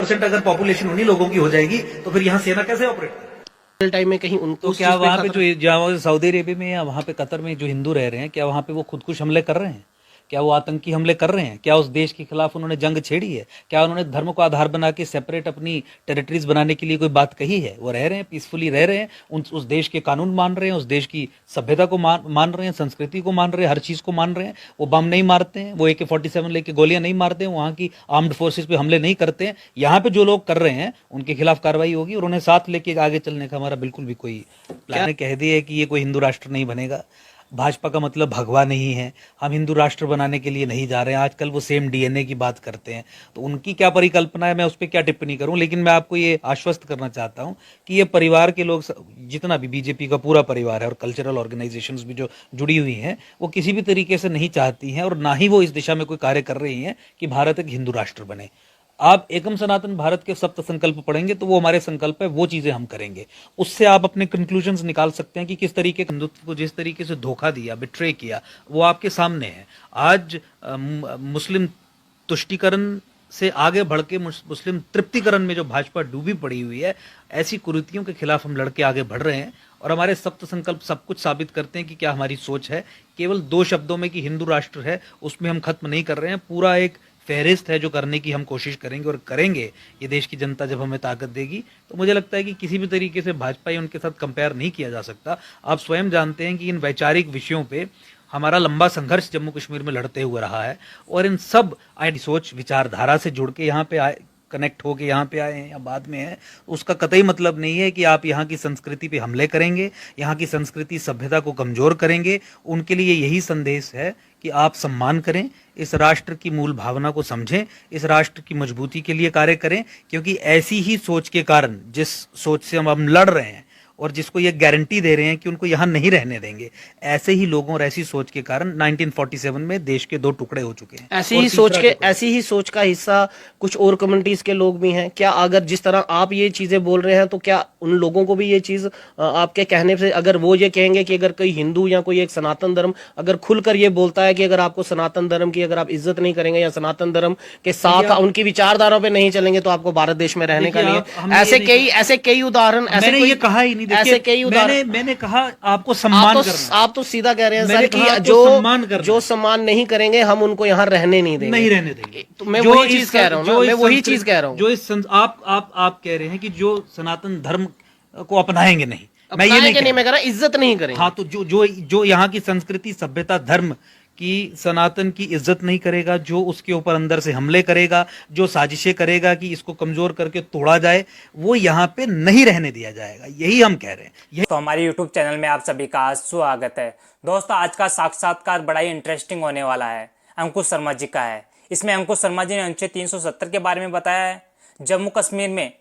50% अगर पॉपुलेशन उन्हीं लोगों की हो जाएगी तो फिर यहाँ सेना कैसे ऑपरेट करेगी? टाइम में कहीं उनको तो क्या वहाँ पे जो जहाँ सऊदी अरेबिया में या वहाँ पे कतर में जो हिंदू रह रहे हैं, क्या वहाँ पे वो खुदकुश हमले कर रहे हैं? क्या वो आतंकी हमले कर रहे हैं? क्या उस देश के खिलाफ उन्होंने जंग छेड़ी है? क्या उन्होंने धर्म को आधार बना के सेपरेट अपनी टेरिटरीज बनाने के लिए कोई बात कही है? वो रह रहे हैं, पीसफुली रह रहे हैं, उस देश के कानून मान रहे हैं, उस देश की सभ्यता को मान रहे हैं, संस्कृति को मान रहे हैं, हर चीज को मान रहे हैं। वो बम नहीं मारते हैं, वो AK-47 लेके गोलियां नहीं मारते हैं, वहां की आर्म्ड फोर्सेज पे हमले नहीं करते हैं। यहाँ पे जो लोग कर रहे हैं उनके खिलाफ कार्रवाई होगी और उन्हें साथ लेके आगे चलने का हमारा बिल्कुल भी कोई प्लान कह दिया है कि ये कोई हिंदू राष्ट्र नहीं बनेगा। भाजपा का मतलब भगवा नहीं है, हम हिंदू राष्ट्र बनाने के लिए नहीं जा रहे हैं। आजकल वो सेम DNA की बात करते हैं, तो उनकी क्या परिकल्पना है, मैं उस पर क्या टिप्पणी करूं। लेकिन मैं आपको ये आश्वस्त करना चाहता हूं कि ये परिवार के लोग, जितना भी बीजेपी का पूरा परिवार है और कल्चरल ऑर्गेनाइजेशंस भी जो जुड़ी हुई हैं, वो किसी भी तरीके से नहीं चाहती हैं और ना ही वो इस दिशा में कोई कार्य कर रही हैं कि भारत एक हिंदू राष्ट्र बने। आप एकम सनातन भारत के सप्त संकल्प पढ़ेंगे तो वो हमारे संकल्प है, वो चीजें हम करेंगे। उससे आप अपने कंक्लूजन्स निकाल सकते हैं कि किस तरीके हिंदुत्व को जिस तरीके से धोखा दिया, बिट्रे किया, वो आपके सामने है। आज मुस्लिम तुष्टीकरण से आगे बढ़ के मुस्लिम तृप्तिकरण में जो भाजपा डूबी पड़ी हुई है, ऐसी कुरीतियों के खिलाफ हम लड़के आगे बढ़ रहे हैं और हमारे सप्त संकल्प सब कुछ साबित करते हैं कि क्या हमारी सोच है। केवल 2 शब्दों में कि हिंदू राष्ट्र है, उसमें हम खत्म नहीं कर रहे हैं। पूरा एक फहरिस्त है जो करने की हम कोशिश करेंगे और करेंगे। ये देश की जनता जब हमें ताकत देगी तो मुझे लगता है कि किसी भी तरीके से भाजपा या उनके साथ कंपेयर नहीं किया जा सकता। आप स्वयं जानते हैं कि इन वैचारिक विषयों पे हमारा लंबा संघर्ष जम्मू कश्मीर में लड़ते हुए रहा है और इन सब सोच विचारधारा से जुड़ के यहाँ पे आए, कनेक्ट होके यहाँ पे आए हैं या बाद में है, उसका कतई मतलब नहीं है कि आप यहाँ की संस्कृति पे हमले करेंगे, यहाँ की संस्कृति सभ्यता को कमजोर करेंगे। उनके लिए यही संदेश है कि आप सम्मान करें, इस राष्ट्र की मूल भावना को समझें, इस राष्ट्र की मजबूती के लिए कार्य करें, क्योंकि ऐसी ही सोच के कारण, जिस सोच से हम लड़ रहे हैं और जिसको ये गारंटी दे रहे हैं कि उनको यहाँ नहीं रहने देंगे, ऐसे ही लोगों और ऐसी सोच के कारण 1947 में देश के 2 टुकड़े हो चुके हैं। ऐसी ही सोच का हिस्सा कुछ और कम्युनिटीज के लोग भी हैं क्या? अगर जिस तरह आप ये चीजें बोल रहे हैं तो क्या उन लोगों को भी ये चीज आपके कहने से, अगर वो ये कहेंगे कि अगर कोई हिंदू या कोई एक सनातन धर्म अगर खुलकर ये बोलता है कि अगर आपको सनातन धर्म की अगर आप इज्जत नहीं करेंगे या सनातन धर्म के साथ उनकी विचारधारा पे नहीं चलेंगे तो आपको भारत देश में रहने का नहीं है? ऐसे कई उदाहरण, मैंने ये कहा ही नहीं। ऐसे कई उदाहरण मैंने कहा आपको सम्मान करना। आप तो सीधा कह रहे हैं सर कि जो सम्मान नहीं करेंगे हम उनको यहाँ रहने नहीं देंगे, नहीं रहने देंगे। तो मैं वही चीज कह रहा हूँ, मैं वही चीज कह रहा हूँ। जो इस आप कह रहे हैं कि जो सनातन धर्म को अपनाएंगे नहीं, मैं ये नहीं मैं कह रहा इज्जत नहीं करेंगे। हाँ, तो जो यहाँ की संस्कृति, सभ्यता, धर्म कि सनातन की इज्जत नहीं करेगा, जो उसके ऊपर अंदर से हमले करेगा, जो साजिशें करेगा कि इसको कमजोर करके तोड़ा जाए, वो यहाँ पे नहीं रहने दिया जाएगा। यही हम कह रहे हैं। तो हमारे YouTube चैनल में आप सभी का स्वागत है। दोस्तों, आज का साक्षात्कार बड़ा ही इंटरेस्टिंग होने वाला है। अंकुश शर्मा जी का है। इसमें अंकुश शर्मा जी ने अनुच्छेद 370 के बारे में बताया है, जम्मू कश्मीर में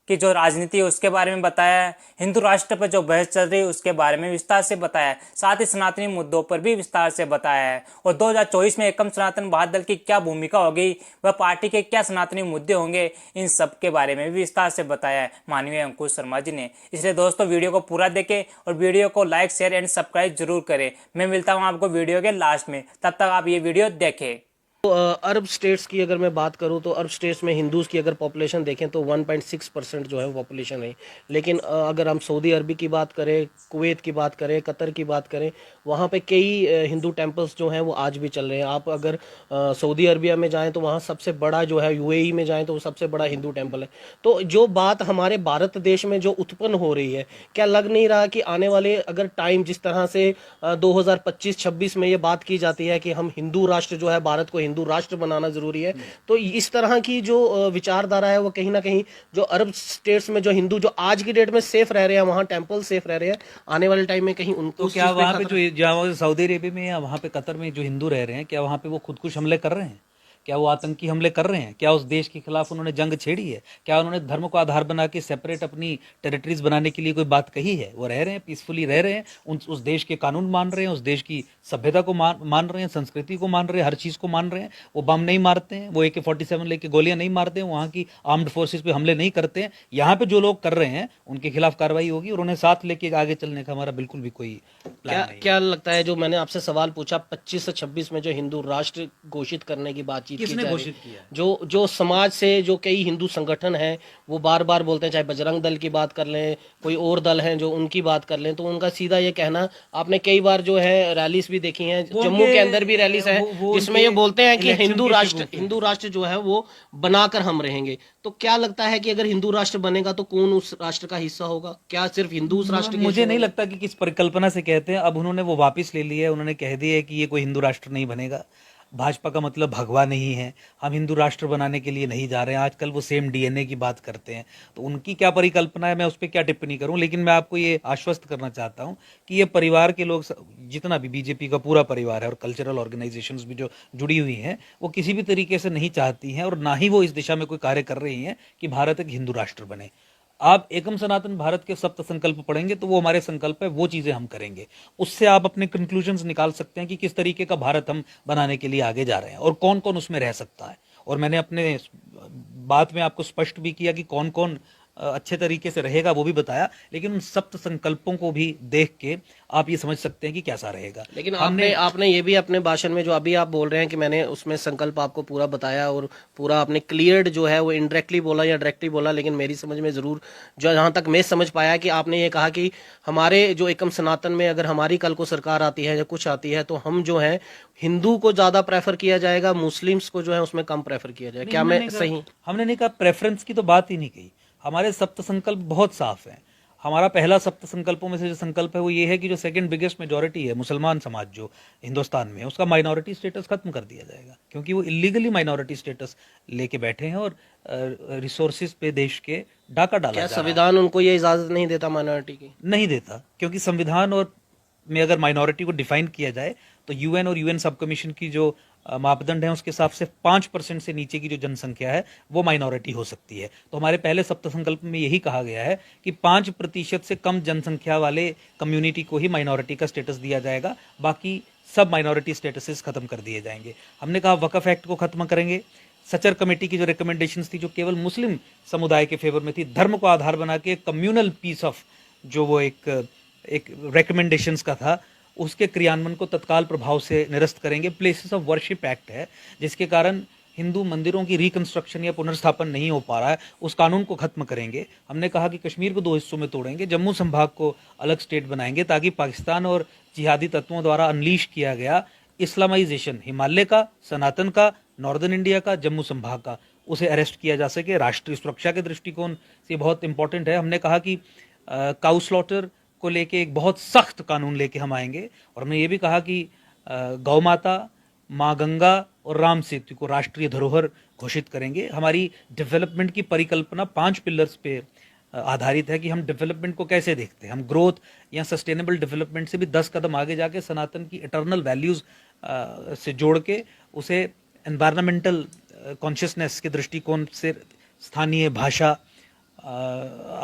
की जो राजनीति है उसके बारे में बताया है, हिंदू राष्ट्र पर जो बहस चल रही है उसके बारे में विस्तार से बताया है, साथ ही सनातनी मुद्दों पर भी विस्तार से बताया है और 2024 में एकम सनातन भारत दल की क्या भूमिका होगी, वह पार्टी के क्या सनातनी मुद्दे होंगे, इन सब के बारे में भी विस्तार से बताया है माननीय अंकुश शर्मा जी ने। इसलिए दोस्तों, वीडियो को पूरा देखें और वीडियो को लाइक, शेयर एंड सब्सक्राइब जरूर करें। मैं मिलता हूँ आपको वीडियो के लास्ट में, तब तक आप ये वीडियो देखें। तो अरब स्टेट्स की अगर मैं बात करूं तो अरब स्टेट्स में हिंदूज़ की अगर पॉपुलेशन देखें तो 1.6% जो है वो पॉपुलेशन है। लेकिन अगर हम सऊदी अरब की बात करें, कुवैत की बात करें, कतर की बात करें, वहाँ पे कई हिंदू टेम्पल्स जो हैं वो आज भी चल रहे हैं। आप अगर सऊदी अरबिया में जाएं तो वहाँ सबसे बड़ा जो है, UAE में जाएं तो वो सबसे बड़ा हिंदू टेम्पल है। तो जो बात हमारे भारत देश में जो उत्पन्न हो रही है, क्या लग नहीं रहा कि आने वाले अगर टाइम जिस तरह से 2025-26 में ये बात की जाती है कि हम हिंदू राष्ट्र जो है, भारत को हिंदू राष्ट्र बनाना जरूरी है, तो इस तरह की जो विचारधारा है वो कहीं ना कहीं जो अरब स्टेट्स में जो हिंदू जो आज की डेट में सेफ रह रहे हैं, वहां टेंपल सेफ रह रहे हैं, आने वाले टाइम में कहीं उनको तो क्या वहाँ पे जो जहाँ सऊदी अरेबिया में या वहाँ पे कतर में जो हिंदू रह रहे हैं, क्या वहाँ पे वो खुदकुश हमले कर रहे हैं? क्या वो आतंकी हमले कर रहे हैं? क्या उस देश के खिलाफ उन्होंने जंग छेड़ी है? क्या उन्होंने धर्म को आधार बना के सेपरेट अपनी टेरिटरीज बनाने के लिए कोई बात कही है? वो रह रहे हैं, पीसफुली रह रहे हैं, उस देश के कानून मान रहे हैं, उस देश की सभ्यता को मान रहे हैं, संस्कृति को मान रहे हैं, हर चीज को मान रहे हैं। वो बम नहीं मारते हैं, वो AK-47 लेके गोलियां नहीं मारते हैं, वहाँ की आर्म्ड फोर्सेज पे हमले नहीं करते हैं। यहाँ पे जो लोग कर रहे हैं उनके खिलाफ कार्रवाई होगी और उन्हें साथ लेके आगे चलने का हमारा बिल्कुल भी कोई प्लान नहीं। क्या लगता है, जो मैंने आपसे सवाल पूछा 25 से 26 में जो हिंदू राष्ट्र घोषित करने की बातचीत बातचीत की किसने जा रही घोषित है। किया? जो समाज से जो कई हिंदू संगठन हैं वो बार बार बोलते हैं, चाहे बजरंग दल की बात कर लें, कोई और दल हैं जो उनकी बात कर लें, तो उनका सीधा ये कहना, आपने कई बार जो है रैलीज भी देखी हैं, वो जम्मू उनके के अंदर भी रैलीज हैं वो जिसमें उनके ये बोलते हैं कि इलेक्शन की शगुफ है। हिंदू राष्ट्र जो है वो बनाकर हम रहेंगे। तो क्या लगता है कि अगर हिंदू राष्ट्र बनेगा तो कौन उस राष्ट्र का हिस्सा होगा? क्या सिर्फ हिंदू उस राष्ट्र के मुझे हिस्से नहीं होंगे? लगता कि किस परिकल्पना से कहते हैं। अब उन्होंने वो वापस ले लिया है, उन्होंने कह दिया है कि ये कोई हिंदू राष्ट्र नहीं बनेगा। भाजपा का मतलब भगवा नहीं है, हम हिंदू राष्ट्र बनाने के लिए नहीं जा रहे हैं। आजकल वो सेम डीएनए की बात करते हैं, तो उनकी क्या परिकल्पना है, मैं उस पर क्या टिप्पणी करूं। लेकिन मैं आपको ये आश्वस्त करना चाहता हूं कि ये परिवार के लोग, जितना भी बीजेपी का पूरा परिवार है और कल्चरल ऑर्गेनाइजेशंस भी जो जुड़ी हुई हैं, वो किसी भी तरीके से नहीं चाहती हैं और ना ही वो इस दिशा में कोई कार्य कर रही हैं कि भारत एक हिंदू राष्ट्र बने। आप एकम सनातन भारत के सप्त संकल्प पढ़ेंगे तो वो हमारे संकल्प है, वो चीजें हम करेंगे। उससे आप अपने कंक्लूजन्स निकाल सकते हैं कि किस तरीके का भारत हम बनाने के लिए आगे जा रहे हैं और कौन कौन उसमें रह सकता है। और मैंने अपने बात में आपको स्पष्ट भी किया कि कौन कौन अच्छे तरीके से रहेगा, वो भी बताया। लेकिन उन सप्त संकल्पों को भी देख के आप ये समझ सकते हैं कि कैसा रहेगा। लेकिन आपने ये भी अपने भाषण में जो अभी आप बोल रहे हैं कि मैंने उसमें संकल्प आपको पूरा बताया और पूरा आपने क्लियर्ड जो है वो इनडायरेक्टली बोला या डायरेक्टली बोला, लेकिन मेरी समझ में जरूर, जो जहां तक मैं समझ पाया, कि आपने ये कहा कि हमारे जो एकम सनातन में अगर हमारी कल को सरकार आती है या कुछ आती है तो हम जो है हिंदू को ज्यादा प्रेफर किया जाएगा, मुस्लिम्स को जो है उसमें कम प्रेफर किया जाए। क्या मैं सही? हमने नहीं कहा, प्रेफरेंस की तो बात ही नहीं कही। हमारे सप्त संकल्प बहुत साफ हैं। हमारा पहला सप्त संकल्पों में से जो संकल्प है वो ये है कि जो सेकंड बिगेस्ट मेजॉरिटी है मुसलमान समाज जो हिंदुस्तान में है, उसका माइनॉरिटी स्टेटस खत्म कर दिया जाएगा, क्योंकि वो इलीगली माइनॉरिटी स्टेटस लेके बैठे हैं और रिसोर्सेज पे देश के डाका डाला क्या जा रहा है। संविधान उनको ये इजाजत नहीं देता माइनॉरिटी की? नहीं देता, क्योंकि संविधान और में अगर माइनॉरिटी को डिफाइन किया जाए तो यूएन और यूएन सब कमीशन की जो मापदंड है उसके हिसाब से 5% से नीचे की जो जनसंख्या है वो माइनॉरिटी हो सकती है। तो हमारे पहले सप्त संकल्प में यही कहा गया है कि 5% से कम जनसंख्या वाले कम्युनिटी को ही माइनॉरिटी का स्टेटस दिया जाएगा, बाकी सब माइनॉरिटी स्टेटसेस खत्म कर दिए जाएंगे। हमने कहा वक्फ एक्ट को खत्म करेंगे। सचर कमेटी की जो रिकमेंडेशंस थी जो केवल मुस्लिम समुदाय के फेवर में थी, धर्म को आधार बना के कम्युनल पीस ऑफ जो वो एक रिकमेंडेशंस का था, उसके क्रियान्वयन को तत्काल प्रभाव से निरस्त करेंगे। प्लेसेस ऑफ वर्शिप एक्ट है जिसके कारण हिंदू मंदिरों की रिकंस्ट्रक्शन या पुनर्स्थापन नहीं हो पा रहा है, उस कानून को खत्म करेंगे। हमने कहा कि कश्मीर को 2 हिस्सों में तोड़ेंगे, जम्मू संभाग को अलग स्टेट बनाएंगे ताकि पाकिस्तान और जिहादी तत्वों द्वारा अनलीश किया गया इस्लामाइजेशन, हिमालय का, सनातन का, नॉर्दर्न इंडिया का, जम्मू संभाग का, उसे अरेस्ट किया जा सके। राष्ट्रीय सुरक्षा के दृष्टिकोण से बहुत इंपॉर्टेंट है। हमने कहा कि काउ स्लॉटर को लेके एक बहुत सख्त कानून लेके हम आएंगे और हमने ये भी कहा कि गौ माता, माँ गंगा और राम सेतु को राष्ट्रीय धरोहर घोषित करेंगे। हमारी डेवलपमेंट की परिकल्पना 5 पिलर्स पे आधारित है कि हम डेवलपमेंट को कैसे देखते हैं। हम ग्रोथ या सस्टेनेबल डेवलपमेंट से भी 10 कदम आगे जाके सनातन की इटर्नल वैल्यूज से जोड़ के उसे एनवायरमेंटल कॉन्शियसनेस के दृष्टिकोण से स्थानीय भाषा,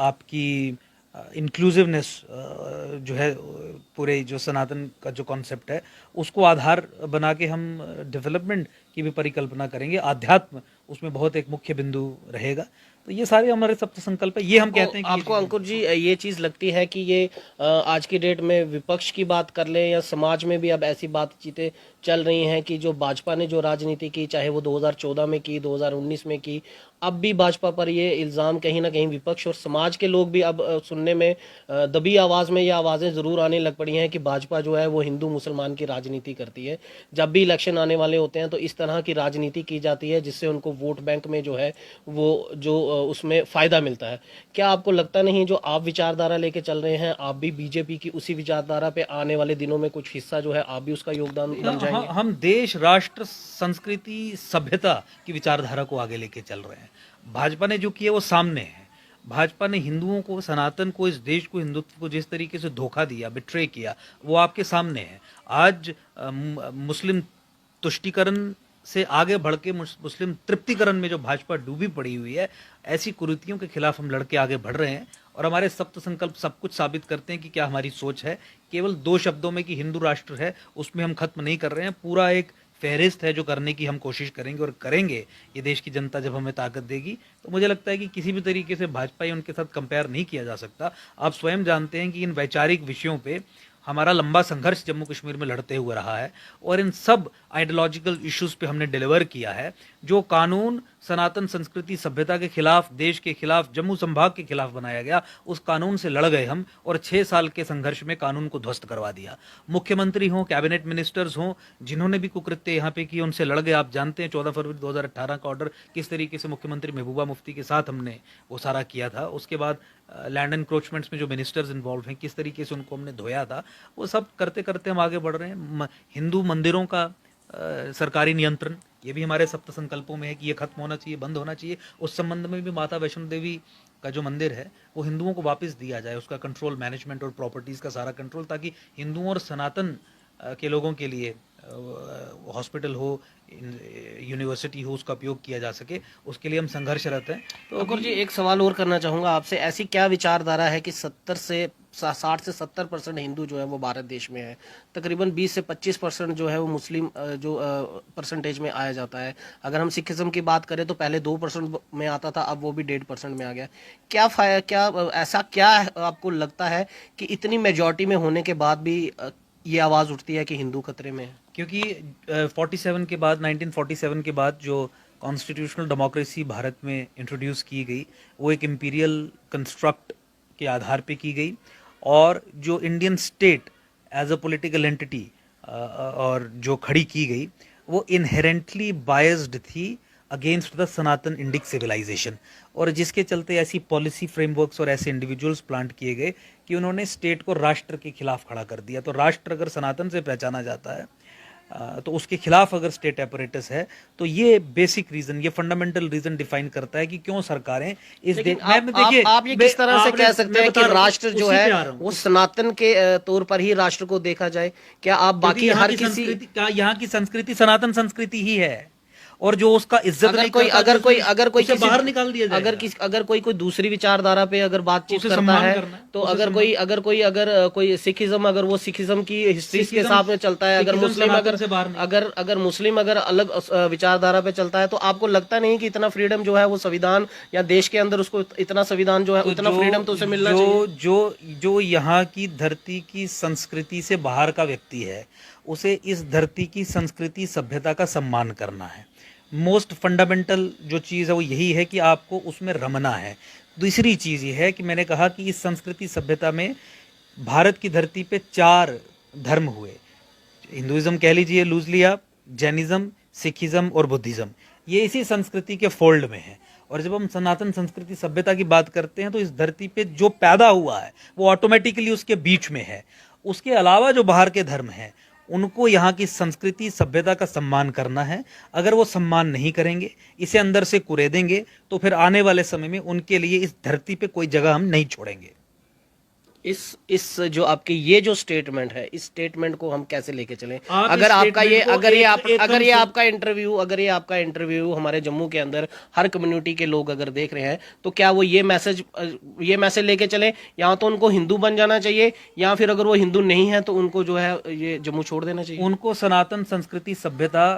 आपकी इंक्लूसिवनेस जो है, पूरे जो सनातन का जो कॉन्सेप्ट है उसको आधार बना के हम डेवलपमेंट की भी परिकल्पना करेंगे। आध्यात्म उसमें बहुत एक मुख्य बिंदु रहेगा। तो ये सारे हमारे सप्त संकल्प है। ये हम कहते हैं कि आपको अंकुर जी ये चीज लगती है कि ये आज की डेट में विपक्ष की बात कर लें या समाज में भी अब ऐसी बातचीतें चल रही हैं कि जो भाजपा ने जो राजनीति की, चाहे वो 2014 में की, 2019 में की, अब भी भाजपा पर ये इल्ज़ाम कहीं ना कहीं विपक्ष और समाज के लोग भी अब सुनने में दबी आवाज़ में ये आवाज़ें ज़रूर आने लग पड़ी हैं कि भाजपा जो है वो हिंदू मुसलमान की राजनीति करती है। जब भी इलेक्शन आने वाले होते हैं तो इस तरह की राजनीति की जाती है जिससे उनको वोट बैंक में जो है वो जो उसमें फ़ायदा मिलता है। क्या आपको लगता नहीं जो आप विचारधारा लेके चल रहे हैं, आप भी बीजेपी की उसी विचारधारा पे आने वाले दिनों में कुछ हिस्सा जो है आप भी उसका योगदान बन जाएंगे? हम देश, राष्ट्र, संस्कृति, सभ्यता की विचारधारा को आगे लेके चल रहे हैं। भाजपा ने जो किया वो सामने है। भाजपा ने हिंदुओं को, सनातन को, इस देश को, हिंदुत्व को जिस तरीके से धोखा दिया, बिट्रे किया, वो आपके सामने है। आज मुस्लिम तुष्टीकरण से आगे बढ़ के मुस्लिम तृप्तिकरण में जो भाजपा डूबी पड़ी हुई है, ऐसी कुरीतियों के खिलाफ हम लड़के आगे बढ़ रहे हैं और हमारे सप्त संकल्प सब कुछ साबित करते हैं कि क्या हमारी सोच है। केवल 2 शब्दों में कि हिंदू राष्ट्र है, उसमें हम खत्म नहीं कर रहे हैं। पूरा एक फहरिस्त है जो करने की हम कोशिश करेंगे और करेंगे। ये देश की जनता जब हमें ताकत देगी तो मुझे लगता है कि किसी भी तरीके से भाजपा या उनके साथ कंपेयर नहीं किया जा सकता। आप स्वयं जानते हैं कि इन वैचारिक विषयों पे हमारा लंबा संघर्ष जम्मू कश्मीर में लड़ते हुए रहा है और इन सब आइडियोलॉजिकल इश्यूज पे हमने डिलीवर किया है। जो कानून सनातन संस्कृति सभ्यता के खिलाफ, देश के खिलाफ, जम्मू संभाग के खिलाफ बनाया गया, उस कानून से लड़ गए हम और 6 साल के संघर्ष में कानून को ध्वस्त करवा दिया। मुख्यमंत्री हों, कैबिनेट मिनिस्टर्स हों, जिन्होंने भी कुकृत्य यहाँ पे किए, उनसे लड़ गए। आप जानते हैं 14 फरवरी 2018 का ऑर्डर किस तरीके से मुख्यमंत्री महबूबा मुफ्ती के साथ हमने वो सारा किया था। उसके बाद लैंड एनक्रोचमेंट्स में जो मिनिस्टर्स इन्वॉल्व हैं, किस तरीके से उनको हमने धोया था, वो सब करते करते हम आगे बढ़ रहे हैं। हिंदू मंदिरों का सरकारी नियंत्रण, ये भी हमारे सप्त संकल्पों में है कि ये खत्म होना चाहिए, बंद होना चाहिए। उस संबंध में भी माता वैष्णो देवी का जो मंदिर है वो हिंदुओं को वापस दिया जाए, उसका कंट्रोल, मैनेजमेंट और प्रॉपर्टीज़ का सारा कंट्रोल, ताकि हिंदुओं और सनातन के लोगों के लिए हॉस्पिटल हो, यूनिवर्सिटी हो, उसका उपयोग किया जा सके। उसके लिए हम संघर्षरत हैं। तो ठाकुर जी, एक सवाल और करना चाहूँगा आपसे। ऐसी क्या विचारधारा है कि 60 से 70% हिंदू जो है वो भारत देश में है, तकरीबन 20 से 25% जो है वो मुस्लिम जो परसेंटेज में आया जाता है। अगर हम सिखिज्म की बात करें तो पहले 2% में आता था, अब वो भी 1.5% में आ गया। क्या ऐसा क्या आपको लगता है कि इतनी मेजॉरिटी में होने के बाद भी ये आवाज़ उठती है कि हिंदू खतरे में है? क्योंकि 47 के बाद, 1947 के बाद जो कॉन्स्टिट्यूशनल डेमोक्रेसी भारत में इंट्रोड्यूस की गई, वो एक इम्पीरियल कंस्ट्रक्ट के आधार पे की गई। और जो Indian state as a political entity और जो खड़ी की गई, वो इनहेरेंटली बायस्ड थी against the Sanatan Indic civilisation. और जिसके चलते ऐसी पॉलिसी फ्रेमवर्क्स और ऐसे इंडिविजुअल्स प्लांट किए गए कि उन्होंने स्टेट को राष्ट्र के खिलाफ खड़ा कर दिया। तो राष्ट्र अगर सनातन से पहचाना जाता है तो उसके खिलाफ अगर स्टेट अपरेटस है, तो ये बेसिक रीजन, ये फंडामेंटल रीजन डिफाइन करता है कि क्यों सरकारें इस देखिए आप ये किस तरह से कह सकते हैं कि राष्ट्र जो है वो सनातन के तौर पर ही राष्ट्र को देखा जाए? क्या आप बाकी हर किसी, यहाँ की संस्कृति सनातन संस्कृति ही है, और जो उसका इज्जत नहीं करता, अगर कोई उसे बाहर निकाल दिया जाएगा। अगर कोई दूसरी विचारधारा पे अगर बातचीत करता है, तो अगर कोई सिखिज्म, अगर वो सिखिज्म की हिस्ट्री के साथ में चलता है, अगर मुस्लिम अगर अलग विचारधारा पे चलता है, तो आपको लगता नहीं कि इतना फ्रीडम जो है वो संविधान या देश के अंदर उसको इतना संविधान जो है उतना फ्रीडम तो उसे मिलना चाहिए? जो यहाँ की धरती की संस्कृति से बाहर का व्यक्ति है, उसे इस धरती की संस्कृति सभ्यता का सम्मान करना है। मोस्ट फंडामेंटल जो चीज़ है वो यही है कि आपको उसमें रमना है। दूसरी चीज़ ये है कि मैंने कहा कि इस संस्कृति सभ्यता में भारत की धरती पे 4 धर्म हुए। हिंदुइज्म कह लीजिए लूजली आप, जैनिज्म, सिखिज्म और बुद्धिज्म, ये इसी संस्कृति के फोल्ड में है। और जब हम सनातन संस्कृति सभ्यता की बात करते हैं तो इस धरती पे जो पैदा हुआ है वो ऑटोमेटिकली उसके बीच में है। उसके अलावा जो बाहर के धर्म हैं, उनको यहाँ की संस्कृति सभ्यता का सम्मान करना है। अगर वो सम्मान नहीं करेंगे, इसे अंदर से कुरेदेंगे, तो फिर आने वाले समय में उनके लिए इस धरती पे कोई जगह हम नहीं छोड़ेंगे। इस जो आपके ये जो स्टेटमेंट है, इस स्टेटमेंट को हम कैसे लेके चलें? अगर ये आपका इंटरव्यू हमारे जम्मू के अंदर हर कम्युनिटी के लोग अगर देख रहे हैं, तो क्या वो ये मैसेज लेके चलें, या तो उनको हिंदू बन जाना चाहिए, या फिर अगर वो हिंदू नहीं है तो उनको जो है ये जम्मू छोड़ देना चाहिए? उनको सनातन संस्कृति सभ्यता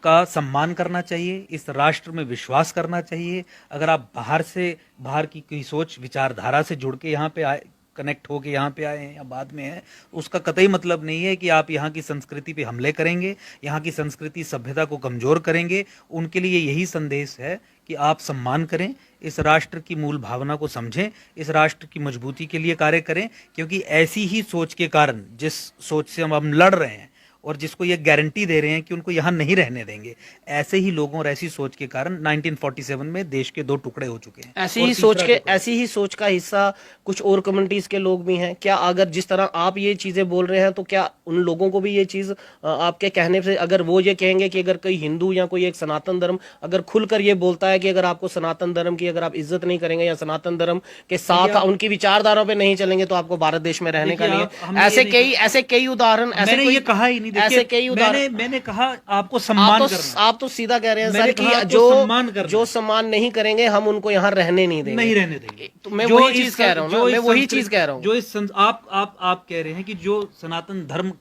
का सम्मान करना चाहिए, इस राष्ट्र में विश्वास करना चाहिए। अगर आप बाहर की कोई सोच विचारधारा से जुड़ के यहाँ पे आए, कनेक्ट होके यहाँ पे आए हैं या बाद में है, उसका कतई मतलब नहीं है कि आप यहाँ की संस्कृति पे हमले करेंगे, यहाँ की संस्कृति सभ्यता को कमजोर करेंगे। उनके लिए यही संदेश है कि आप सम्मान करें, इस राष्ट्र की मूल भावना को समझें, इस राष्ट्र की मजबूती के लिए कार्य करें। क्योंकि ऐसी ही सोच के कारण, जिस सोच से हम लड़ रहे हैं और जिसको ये गारंटी दे रहे हैं कि उनको यहाँ नहीं रहने देंगे, ऐसे ही लोगों और ऐसी सोच के कारण 1947 में देश के 2 टुकड़े हो चुके हैं। ऐसी ही सोच का हिस्सा कुछ और कम्युनिटीज के लोग भी हैं क्या? अगर जिस तरह आप ये चीजें बोल रहे हैं, तो क्या उन लोगों को भी ये चीज आपके कहने से, अगर वो ये कहेंगे कि अगर कोई हिंदू या कोई एक सनातन धर्म अगर खुलकर ये बोलता है कि अगर आपको सनातन धर्म की अगर आप इज्जत नहीं करेंगे या सनातन धर्म के साथ उनकी विचारधाराओं पर नहीं चलेंगे, तो आपको भारत देश में रहने का नहीं है? ऐसे कई उदाहरण, मैंने ये कहा ही नहीं। ऐसे कई उदाहरण मैंने कहा आपको सम्मान करना। आप तो सीधा कह रहे हैं सर कि जो सम्मान नहीं करेंगे हम उनको यहाँ रहने नहीं देंगे। तो मैं वही चीज कह रहा हूँ जो इस आप कह रहे हैं कि जो सनातन धर्म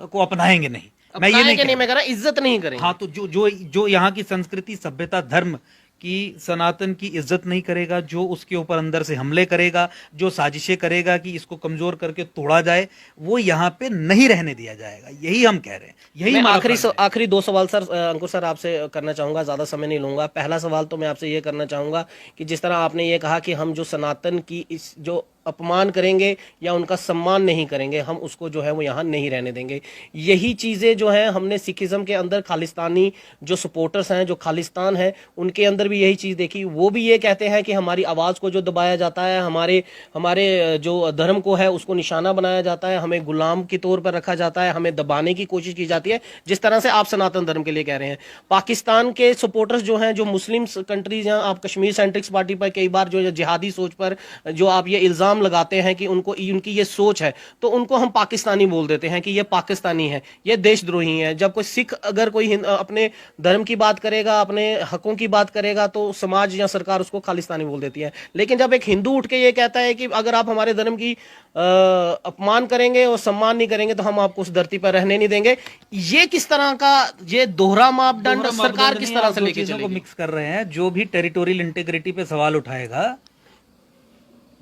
को अपनाएंगे नहीं, मैं ये नहीं कह रहा, इज्जत नहीं करेंगे। हाँ, तो जो यहाँ की संस्कृति सभ्यता धर्म कि सनातन की इज्जत नहीं करेगा, जो उसके ऊपर अंदर से हमले करेगा, जो साजिशें करेगा कि इसको कमजोर करके तोड़ा जाए, वो यहाँ पे नहीं रहने दिया जाएगा। यही हम कह रहे हैं, यही मैं हमारा आखिरी फर्ज है। आखिरी दो सवाल सर अंकुर सर आपसे करना चाहूंगा, ज़्यादा समय नहीं लूंगा। पहला सवाल तो मैं आपसे ये करना चाहूंगा कि जिस तरह आपने ये कहा कि हम जो सनातन की इस जो अपमान करेंगे या उनका सम्मान नहीं करेंगे, हम उसको जो है वो यहाँ नहीं रहने देंगे। यही चीज़ें जो है हमने सिखिज़्म के अंदर खालिस्तानी जो सपोर्टर्स हैं, जो खालिस्तान है, उनके अंदर भी यही चीज़ देखी। वो भी ये कहते हैं कि हमारी आवाज़ को जो दबाया जाता है, हमारे हमारे जो धर्म को है उसको निशाना बनाया जाता है, हमें गुलाम के तौर पर रखा जाता है, हमें दबाने की कोशिश की जाती है, जिस तरह से आप सनातन धर्म के लिए कह रहे हैं। पाकिस्तान के सपोर्टर्स जो हैं, जो मुस्लिम कंट्रीज हैं, आप कश्मीर सेंट्रिक्स पार्टी पर कई बार जो जिहादी सोच पर जो आप ये इल्ज़ाम लगाते हैं कि उनको उनकी ये सोच है, तो उनको हम पाकिस्तानी बोल देते हैं कि ये पाकिस्तानी है, ये देशद्रोही है। जब कोई सिख अगर कोई अपने धर्म की बात करेगा, अपने हकों की बात करेगा, तो समाज या सरकार उसको खालिस्तानी बोल देती है। लेकिन जब एक हिंदू उठ के ये कहता है कि अगर आप हमारे धर्म की अपमान करेंगे और सम्मान नहीं करेंगे तो हम आपको उस धरती पर रहने नहीं देंगे, ये किस तरह का ये दोहरा मापदंड सरकार किस तरह से लेके चीजों को चलेगी? मिक्स कर रहे हैं। जो भी टेरिटोरियल इंटीग्रिटी पे सवाल उठाएगा,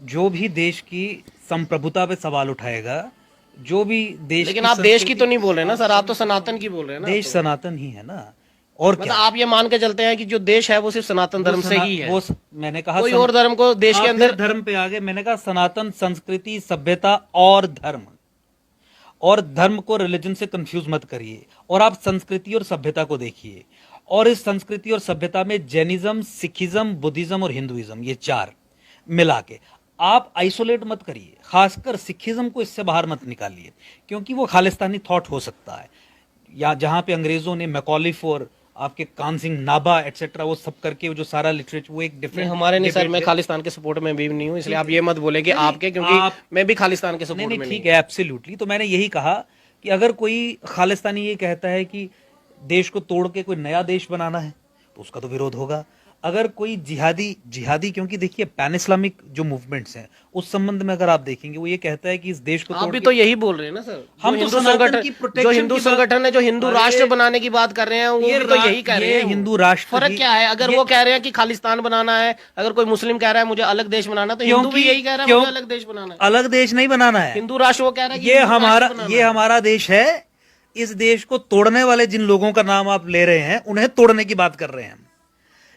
जो भी देश की संप्रभुता पे सवाल उठाएगा, जो भी देश लेकिन की आप देश की संस्कृति- तो नहीं बोल रहे ना सर, आप तो सनातन की बोल रहे हैं ना। देश सनातन ही है ना, और मतलब क्या? आप ये मान के चलते हैं कि जो देश है वो सिर्फ सनातन धर्म से ही है, मैंने कहा कोई और धर्म को देश के आप अंदर फिर धर्म पे आगे, मैंने कहा सनातन संस्कृति, सभ्यता और धर्म, और धर्म को रिलीजन से कंफ्यूज मत करिए, और आप संस्कृति और सभ्यता को देखिए। और इस संस्कृति और सभ्यता में जैनिज्म, सिखिज्म, बुद्धिज्म और हिंदुइज्म, ये चार मिला के आप आइसोलेट मत करिए। खासकर सिखिज्म को इससे बाहर मत निकालिए, क्योंकि वो खालिस्तानी थॉट हो सकता है। या जहां पे अंग्रेजों ने मैकॉलिफ और आपके कान सिंह नाभा एटसेट्रा वो सब करके वो जो सारा लिटरेचर, वो एक डिफरेंट हमारे नहीं सर, मैं खालिस्तान के सपोर्ट में भी नहीं हूँ, इसलिए आप ये मत बोले कि आपके, क्योंकि मैं भी खालिस्तान के सपोर्ट में नहीं, नहीं ठीक है, एब्सोल्युटली। तो मैंने यही कहा कि अगर कोई खालिस्तानी ये कहता है कि देश को तोड़ के कोई नया देश बनाना है, तो उसका तो विरोध होगा। अगर कोई जिहादी, क्योंकि देखिए पैन इस्लामिक जो मूवमेंट्स हैं उस संबंध में अगर आप देखेंगे, वो ये कहता है कि इस देश को आप तोड़ भी के- तो यही बोल रहे हैं ना सर। हम जो तो हिंदू सनातन संगठन की जो protection हिंदू की बात- संगठन है, जो हिंदू अरे, राष्ट्र बनाने की बात कर रहे हैं, वो ये भी तो यही कह रहे ये हैं। हिंदू राष्ट्र फर्क की- क्या है? अगर ये- वो कह रहे हैं कि खालिस्तान बनाना है, अगर कोई मुस्लिम कह रहा है मुझे अलग देश बनाना, तो हिंदू भी यही कह रहा है मुझे अलग देश बनाना है। अलग देश नहीं बनाना है, हिंदू राष्ट्र वो कह रहा है कि ये हिंदू हमारा राष्ट्र बनाना ये है। हमारा देश है। इस देश को तोड़ने वाले जिन लोगों का नाम आप ले रहे हैं, उन्हें तोड़ने की बात कर रहे हैं हम।